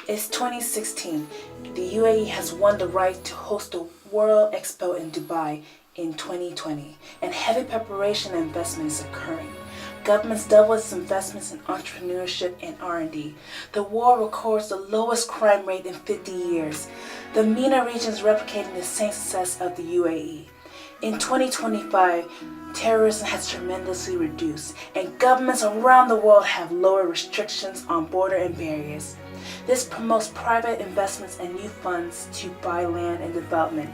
It's 2016. The UAE has won the right to host the World Expo in Dubai in 2020, and heavy preparation and investment is occurring. Governments double its investments in entrepreneurship and R&D. The war records the lowest crime rate in 50 years. The MENA region is replicating the same success of the UAE. In 2025, terrorism has tremendously reduced, and governments around the world have lower restrictions on border and barriers. This promotes private investments and new funds to buy land and development.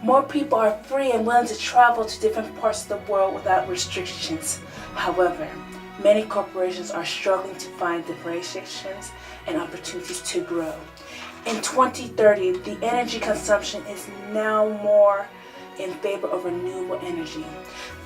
More people are free and willing to travel to different parts of the world without restrictions. However, many corporations are struggling to find differentiations and opportunities to grow. In 2030, the energy consumption is now more in favor of renewable energy.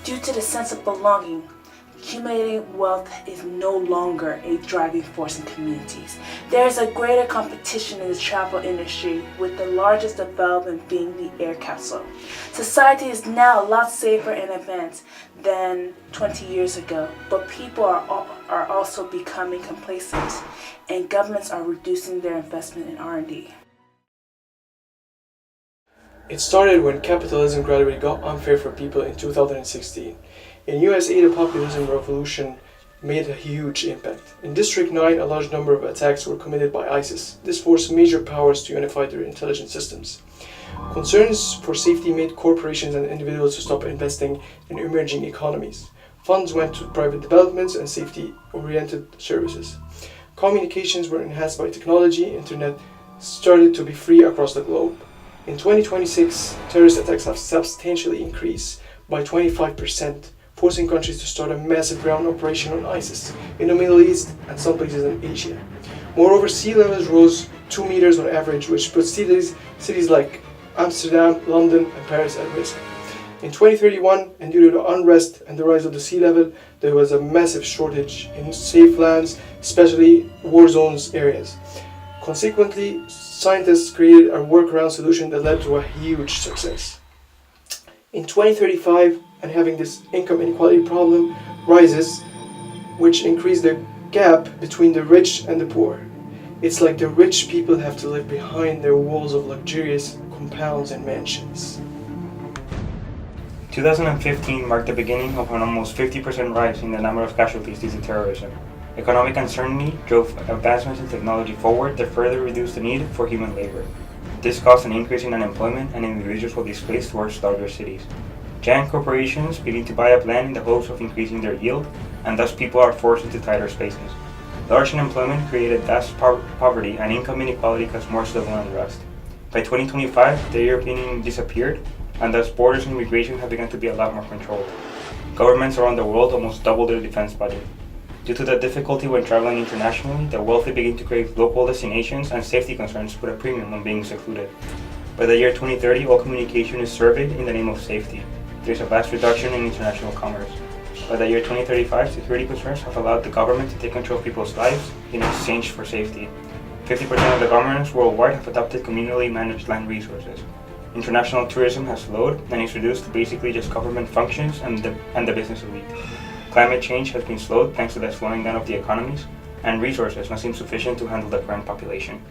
Due to the sense of belonging, accumulating wealth is no longer a driving force in communities. There is a greater competition in the travel industry, with the largest development being the air capsule. Society is now a lot safer and advanced than 20 years ago, but people are also becoming complacent, and governments are reducing their investment in R&D. It started when capitalism gradually got unfair for people in 2016. In USA, the populism revolution made a huge impact. In District 9, a large number of attacks were committed by ISIS. This forced major powers to unify their intelligence systems. Concerns for safety made corporations and individuals to stop investing in emerging economies. Funds went to private developments and safety-oriented services. Communications were enhanced by technology. Internet started to be free across the globe. In 2026, terrorist attacks have substantially increased by 25%, forcing countries to start a massive ground operation on ISIS in the Middle East and some places in Asia. Moreover, sea levels rose 2 meters on average, which puts cities like Amsterdam, London, and Paris at risk. In 2031, and due to the unrest and the rise of the sea level, there was a massive shortage in safe lands, especially war zones areas. Consequently, scientists created a workaround solution that led to a huge success. In 2035, and having this income inequality problem rises, which increase the gap between the rich and the poor. It's like the rich people have to live behind their walls of luxurious compounds and mansions. 2015 marked the beginning of an almost 50% rise in the number of casualties due to terrorism. Economic uncertainty drove advancements in technology forward that further reduced the need for human labor. This caused an increase in unemployment, and individuals were displaced towards larger cities. Giant corporations begin to buy up land in the hopes of increasing their yield, and thus people are forced into tighter spaces. Large unemployment created vast poverty, and income inequality caused more civil unrest. By 2025, the European Union disappeared, and thus borders and immigration have begun to be a lot more controlled. Governments around the world almost doubled their defense budget. Due to the difficulty when traveling internationally, the wealthy begin to crave local destinations, and safety concerns put a premium on being secluded. By the year 2030, all communication is surveyed in the name of safety. There is a vast reduction in international commerce. By the year 2035, security concerns have allowed the government to take control of people's lives in exchange for safety. 50% of the governments worldwide have adopted communally managed land resources. International tourism has slowed and is reduced to basically just government functions and the business elite. Climate change has been slowed thanks to the slowing down of the economies, and resources now seem sufficient to handle the current population.